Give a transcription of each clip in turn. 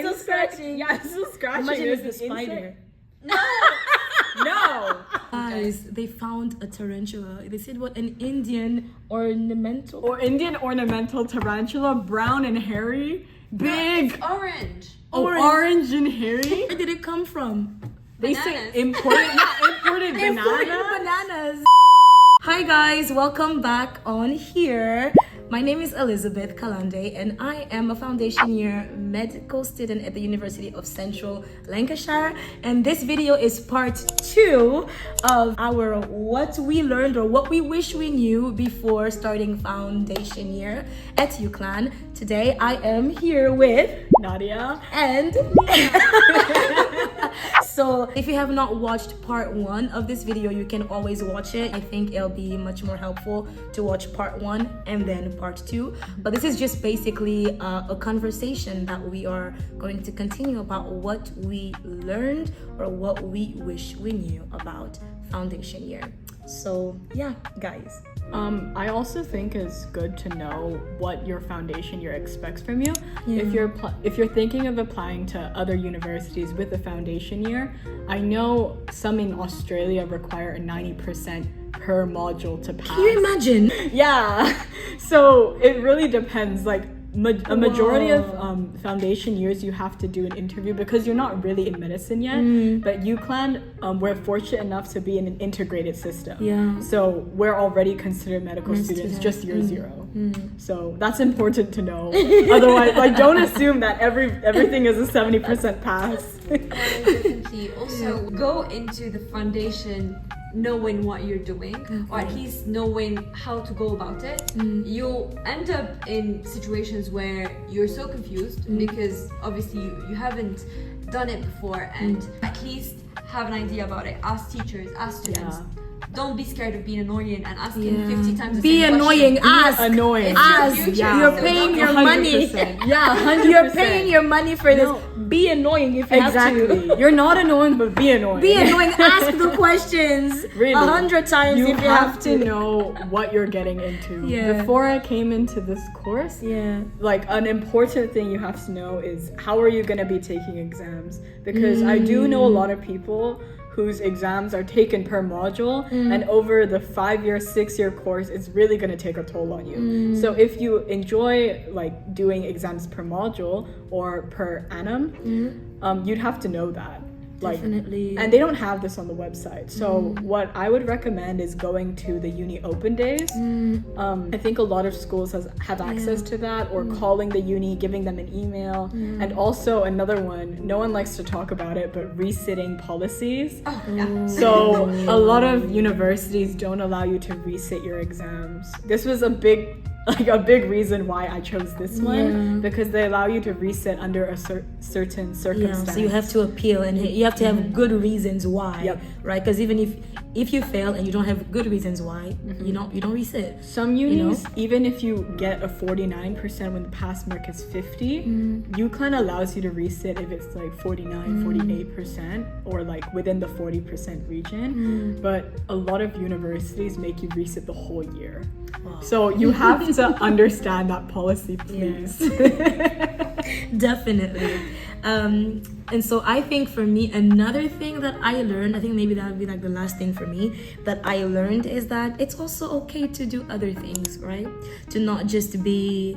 still scratching. Yeah, it's still scratching. Imagine There's it's the an spider. No. Guys, they found a tarantula. They said what, an Indian ornamental? Or Indian ornamental tarantula, brown and hairy, big. It's orange. Orange and hairy. Where did it come from? They Bananas. say imported Bananas. Hi guys, welcome back on here. My name is Elisabeth Kalande and I am a foundation year medical student at the University of Central Lancashire, and this video is part 2 of our what we learned or what we wish we knew before starting foundation year at UCLan. Today I am here with Nadya and so if you have not watched part 1 of this video, you can always watch it. I think it'll be much more helpful to watch part 1 and then part 2. But this is just basically a conversation that we are going to continue about what we learned or what we wish we knew about foundation year. So yeah, guys. I also think it's good to know what your foundation year expects from you. Yeah. If you're thinking of applying to other universities with a foundation year, I know some in Australia require a 90% per module to pass. Can you imagine? Yeah. So it really depends. Like a majority of foundation years you have to do an interview because you're not really in medicine yet. But UCLan, we're fortunate enough to be in an integrated system. Yeah. So we're already considered medical students just year 0. So that's important to know. Otherwise, like, don't assume that everything is a 70% pass. Definitely. Also, go into the foundation knowing what you're doing, or at least knowing how to go about it. You'll end up in situations where you're so confused because obviously you haven't done it before, and at least have an idea about it. Ask teachers, ask students. Don't be scared of being annoying and asking 50 times the Be same annoying, question. ask. Annoying. Ask. It's your future, You're so paying don't- your money. 100%. Yeah, 100%. You're paying your money for this. Be annoying if you have to. Exactly. You're not annoying, but be annoying. Be annoying. Ask the questions Really? 100 times You if you have to know what you're getting into. Yeah. Before I came into this course, Yeah. like an important thing you have to know is how are you going to be taking exams? Because I do know a lot of people whose exams are taken per module, and over the 5-year, 6-year course, it's really going to take a toll on you. So if you enjoy like doing exams per module or per annum, you'd have to know that. Like, Definitely. and they don't have this on the website. So what I would recommend is going to the uni open days. I think a lot of schools have access to that, or calling the uni, giving them an email. And also another one, no one likes to talk about it, but resitting policies. Oh, yeah. So a lot of universities don't allow you to resit your exams. This was a big reason why I chose this one, because they allow you to resit under a certain circumstance. Yeah, so you have to appeal, and you have to have good reasons why. Yep. Right? Because even if you fail and you don't have good reasons why, you don't resit. Some unis, even if you get a 49% when the pass mark is 50, UCLan allows you to resit if it's like 49, 48%, or like within the 40% region. But a lot of universities make you resit the whole year. Wow. So you have to understand that policy, please. Definitely. And so I think for me, another thing that I learned, I think maybe that would be like the last thing for me that I learned, is that it's also okay to do other things, right? To not just be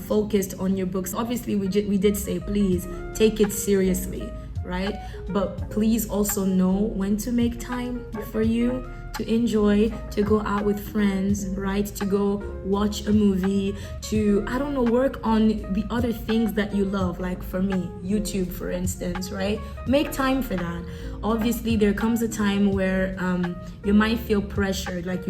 focused on your books. Obviously, we did say, please take it seriously, right? But please also know when to make time for you, to enjoy, to go out with friends, right? To go watch a movie, to, I don't know, work on the other things that you love. Like for me, YouTube, for instance, right? Make time for that. Obviously, there comes a time where you might feel pressured. Like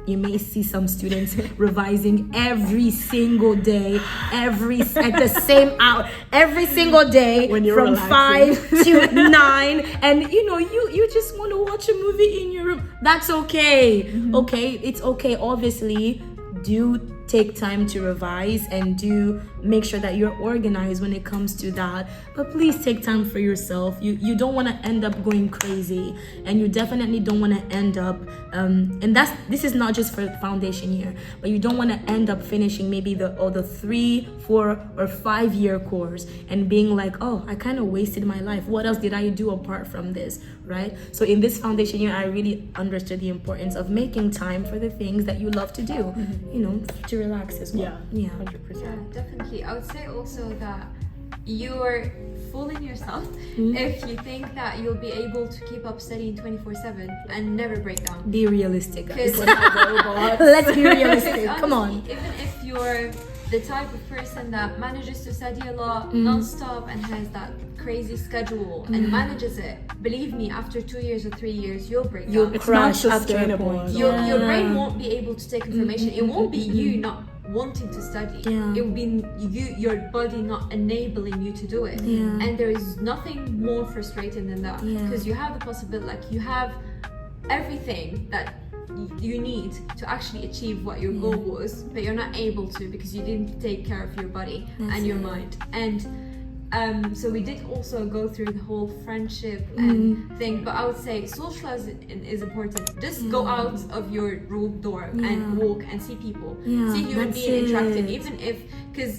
you may see some students revising every single day, at the same hour, every single day from 5 to 9, and you just want to watch a movie in your room. That's okay. Okay, it's okay. Obviously, do take time to revise and do make sure that you're organized when it comes to that. But please take time for yourself. You don't want to end up going crazy, and you definitely don't want to end up and this is not just for foundation year, but you don't want to end up finishing maybe the 3, 4 or 5 year course and being like, oh, I kind of wasted my life. What else did I do apart from this, right? So in this foundation year, I really understood the importance of making time for the things that you love to do, you know, to relax as well. Yeah, 100%. Yeah, definitely. I would say also that you're fooling yourself if you think that you'll be able to keep up studying 24/7 and never break down. Be realistic, guys. Because Let's be realistic. Come on. even if you're the type of person that manages to study a lot non-stop and has that crazy schedule and manages it, believe me, after 2 years or 3 years, you'll break down. You'll It's not crash after a sustainable. point. Your brain won't be able to take information. It won't be you not wanting to study. Yeah. It will be your body not enabling you to do it. Yeah. And there is nothing more frustrating than that, Yeah. because you have the possibility, like you have everything that you need to actually achieve what your goal was, but you're not able to because you didn't take care of your body and your mind. And so we did also go through the whole friendship and thing, but I would say socializing is important. Just go out of your room door and walk and see people, see human that's being interacting, it. even if, because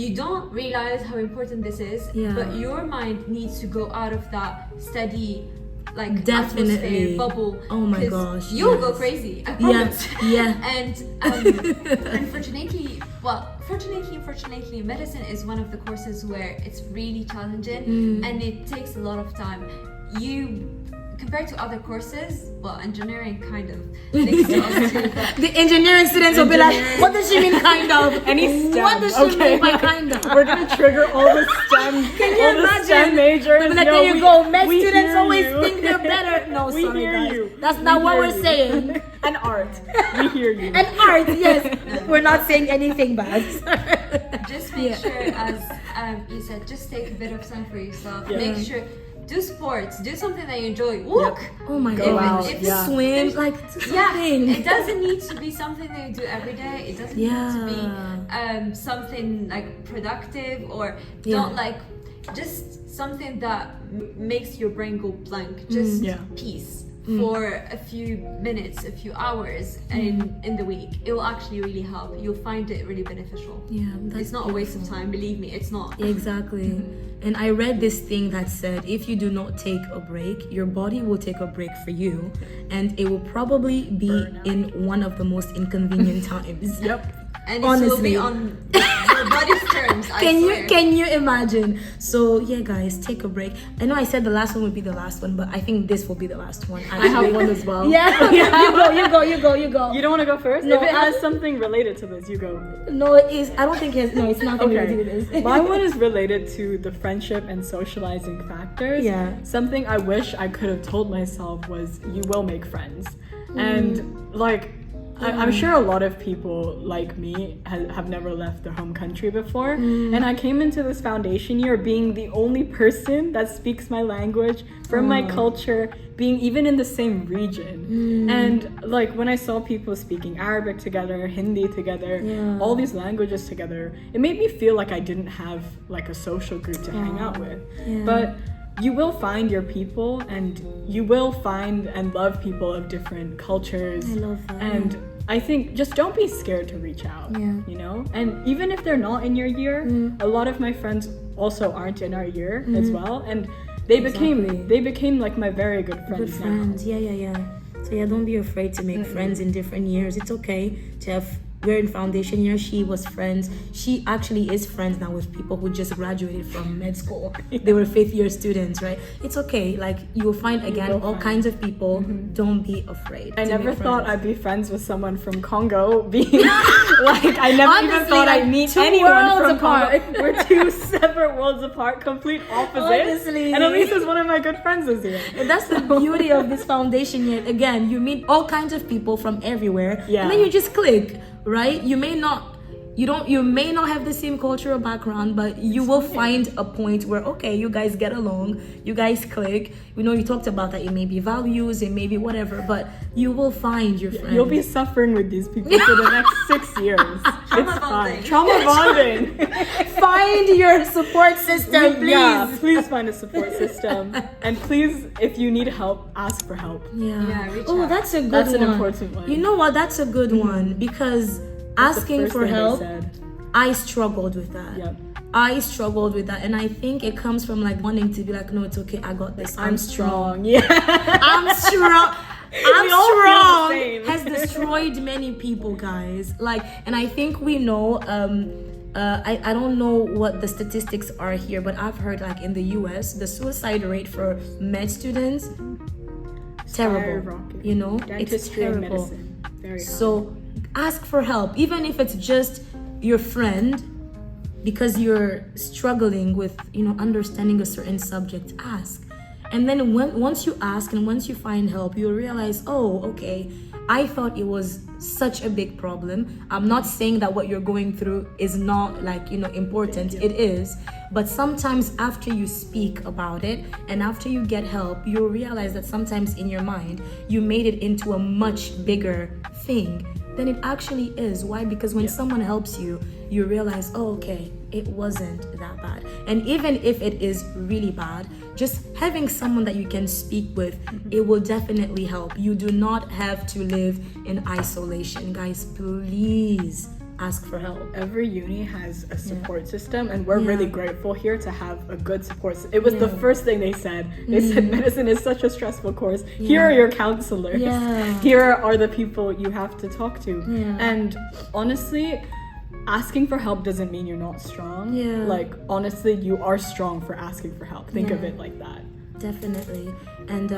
you don't realize how important this is, but your mind needs to go out of that steady like Definitely. atmosphere bubble. Oh my 'cause gosh, you'll go yes. crazy, I promise. Yeah. And unfortunately, medicine is one of the courses where it's really challenging and it takes a lot of time. Compared to other courses, well, engineering kind of links to us too, but The engineering students will be like, what does she mean kind of? Any STEM, What does she okay? mean by kind of? We're gonna trigger all the STEM, Can you all the imagine? STEM majors. They'll be like, No, there you we- go. Med we students hear always you. think they're better. No, We sorry hear guys. you. That's We not what hear we're you. saying. And art. We hear you. And art, yes. We're not saying anything bad. just make sure, as you said, just take a bit of time for yourself. Yeah. Make sure, do sports, do something that you enjoy, walk. Oh my Go gosh. out, If yeah. Swim, like something. It doesn't need to be something that you do every day. It doesn't need to be something like productive, or don't like just something that makes your brain go blank. Just peace for a few minutes, a few hours in the week. It will actually really help. You'll find it really beneficial. Yeah, It's not a waste of time, believe me, it's not. Exactly. And I read this thing that said if you do not take a break, your body will take a break for you, and it will probably be in one of the most inconvenient times. Yep. And Honestly. it will be on your body's terms, I swear. Can you imagine? So yeah, guys, take a break. I know I said the last one would be the last one, but I think this will be the last one. I have one as well. Yeah, you go. You don't want to go first? No, if it has something related to this, you go. No, it is. I don't think it's. No, it's nothing Okay. related to this. My one is related to the friendship and socializing factors. Yeah. Something I wish I could have told myself was you will make friends. And like I'm sure a lot of people like me have never left their home country before, and I came into this foundation year being the only person that speaks my language, from my culture, being even in the same region. And like when I saw people speaking Arabic together, Hindi together, all these languages together, it made me feel like I didn't have like a social group to hang out with. But you will find your people, and you will find and love people of different cultures. I love that. And I think just don't be scared to reach out, you know? And even if they're not in your year, a lot of my friends also aren't in our year as well. And they became like my very good friends. Good friends. Yeah. So yeah, don't be afraid to make friends in different years. It's okay to have. We're in foundation year. She was friends. She actually is friends now with people who just graduated from med school. They were 5th year students, right? It's okay. Like you will find again all kinds of people. Don't be afraid. I to never make thought friends. I'd be friends with someone from Congo. Being like, I never even Honestly, thought like, I'd meet 2 anyone worlds from apart. Congo. We're 2 separate worlds apart, complete opposites. Honestly. And Elisa's one of my good friends this year. And that's the beauty of this foundation year. Again, you meet all kinds of people from everywhere, and then you just click, right? you may not have the same cultural background, but you will find a point where, okay, you guys get along, you guys click. You talked about that it may be values, it may be whatever, but you will find your friends. You'll be suffering with these people for the next 6 years. It's fine. Trauma bonding. Find your support system, please. Yeah, please find a support system. And please, if you need help, ask for help. Yeah, reach Oh, out. that's a good That's one. an important one. You know what? That's a good one, because asking first for thing they help, said. I struggled with that. Yep. I struggled with that, and I think it comes from like wanting to be like, no, it's okay, I got this. I'm strong. Yeah. I'm strong. I'm We all feel the strong same. has destroyed many people, guys. Like, and I think we know. I don't know what the statistics are here, but I've heard like in the US, the suicide rate for med students, terrible. Skyrocket. You know, Dentistry it's and terrible. medicine. Very high. So ask for help, even if it's just your friend, because you're struggling with, understanding a certain subject. Ask, and then once you ask and once you find help, you'll realize, oh, okay, I thought it was such a big problem. I'm not saying that what you're going through is not important. It is, but sometimes after you speak about it and after you get help, you'll realize that sometimes in your mind you made it into a much bigger thing than it actually is. Why? Because when someone helps you, you realize, oh, okay, it wasn't that bad. And even if it is really bad, just having someone that you can speak with, it will definitely help. You do not have to live in isolation. Guys, please ask for help. Every uni has a support system, and we're really grateful here to have a good support system. It was the Yeah. first thing they said. They said medicine is such a stressful course. Here are your counselors. Yeah. Here are the people you have to talk to. Yeah. And honestly, asking for help doesn't mean you're not strong. Yeah. Like, honestly, you are strong for asking for help. Think of Yeah. it like that. Definitely. And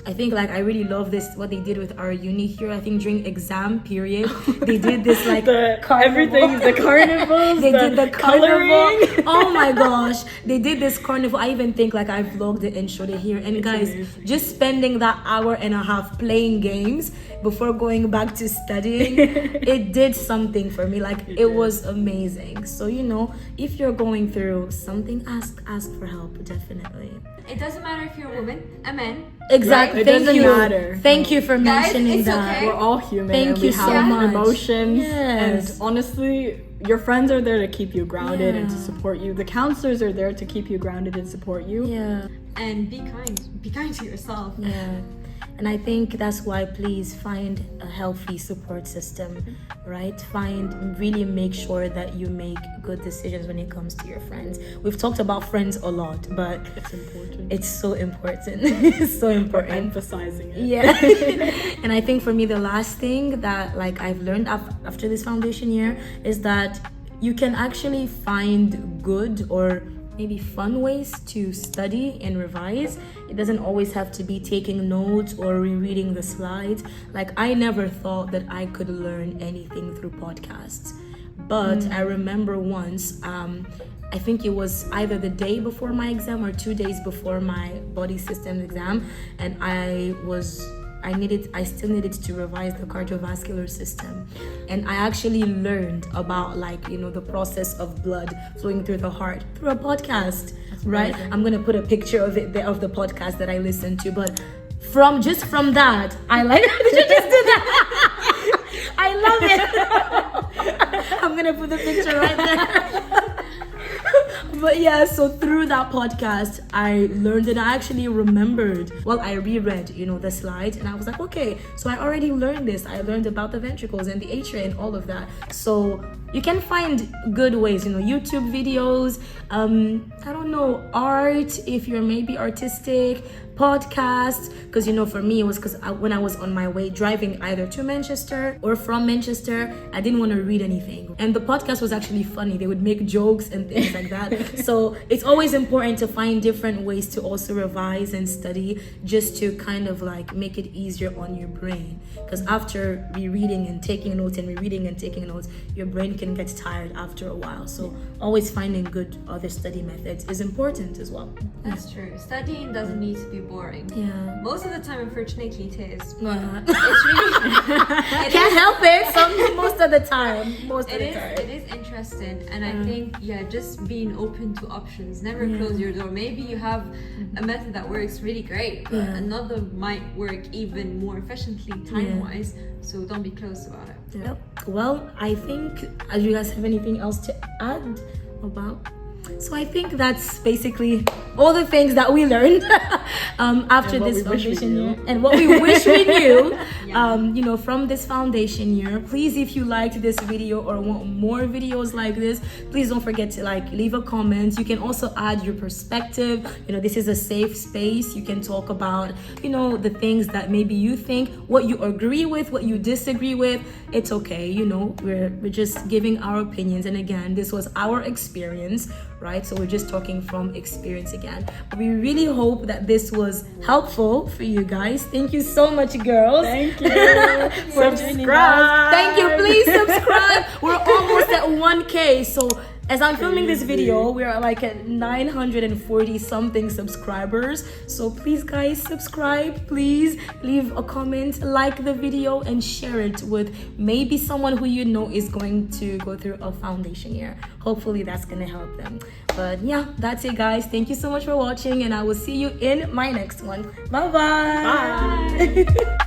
I think I really love this, what they did with our uni here. I think during exam period, they did this Everything, the carnivals, they did the carnival. coloring. Oh my gosh, they did this carnival. I even think I vlogged it and showed it here. And guys, amazing. just spending that hour and a half playing games before going back to studying, it did something for me. It was amazing. So if you're going through something, ask for help. Definitely. It doesn't matter if you're a woman, a man. Exactly. It Thank doesn't you. matter. Thank you for Guys, mentioning it's that. okay. We're all human. Thank and you we so have much. emotions. Yes. And honestly, your friends are there to keep you grounded and to Yeah. support you. The counselors are there to keep you grounded and support you. Yeah. And be kind. Be kind to yourself. Yeah. And I think that's why, please find a healthy support system, right? Really make sure that you make good decisions when it comes to your friends. We've talked about friends a lot, but It's important. it's so important. It's so We're important. emphasizing it. Yeah. And I think for me, the last thing that I've learned after this foundation year is that you can actually find good or maybe fun ways to study and revise. It doesn't always have to be taking notes or rereading the slides. I never thought that I could learn anything through podcasts. But I remember once, I think it was either the day before my exam or 2 days before my body systems exam, and I still needed to revise the cardiovascular system, and I actually learned about the process of blood flowing through the heart through a podcast. Right? amazing. I'm gonna put a picture of it there, of the podcast that I listened to, but from that, I did you just do that? I love it. I'm gonna put the picture right there. But yeah, so through that podcast, I learned and I actually remembered. Well, I reread, the slides, and I was like, okay, so I already learned this. I learned about the ventricles and the atria and all of that. So you can find good ways, YouTube videos, I don't know, art, if you're maybe artistic, podcasts, because for me it was because when I was on my way driving either to Manchester or from Manchester, I didn't want to read anything, and the podcast was actually funny. They would make jokes and things like that. So it's always important to find different ways to also revise and study, just to kind of make it easier on your brain, because after rereading and taking notes and rereading and taking notes, your brain can get tired after a while. So always finding good other study methods is important as well. That's true. Studying doesn't need to be boring. Yeah. Most of the time, unfortunately, it is. But Yeah. it's really Can't help it. Most of the time. it is interesting, and I think just being open to options. Never close your door. Maybe you have a method that works really great, but another might work even more efficiently time-wise. So don't be closed about it. Yep. Well, I think, do you guys have anything else to add about? So I think that's basically all the things that we learned after this foundation year, and what we wish we knew, from this foundation year. Please, if you liked this video or want more videos like this, please don't forget to leave a comment. You can also add your perspective. This is a safe space. You can talk about, the things that maybe you think, what you agree with, what you disagree with. It's okay. We're just giving our opinions. And again, this was our experience, right? So we're just talking from experience again. But we really hope that this was helpful for you guys. Thank you so much, girls. Thank you. Subscribe. Thank you. Please subscribe. We're almost at 1K. So as I'm filming this video, we are at 940 something subscribers. So please, guys, subscribe. Please leave a comment, like the video, and share it with maybe someone who is going to go through a foundation year. Hopefully that's gonna help them. But yeah, that's it, guys. Thank you so much for watching, and I will see you in my next one. Bye-bye. Bye.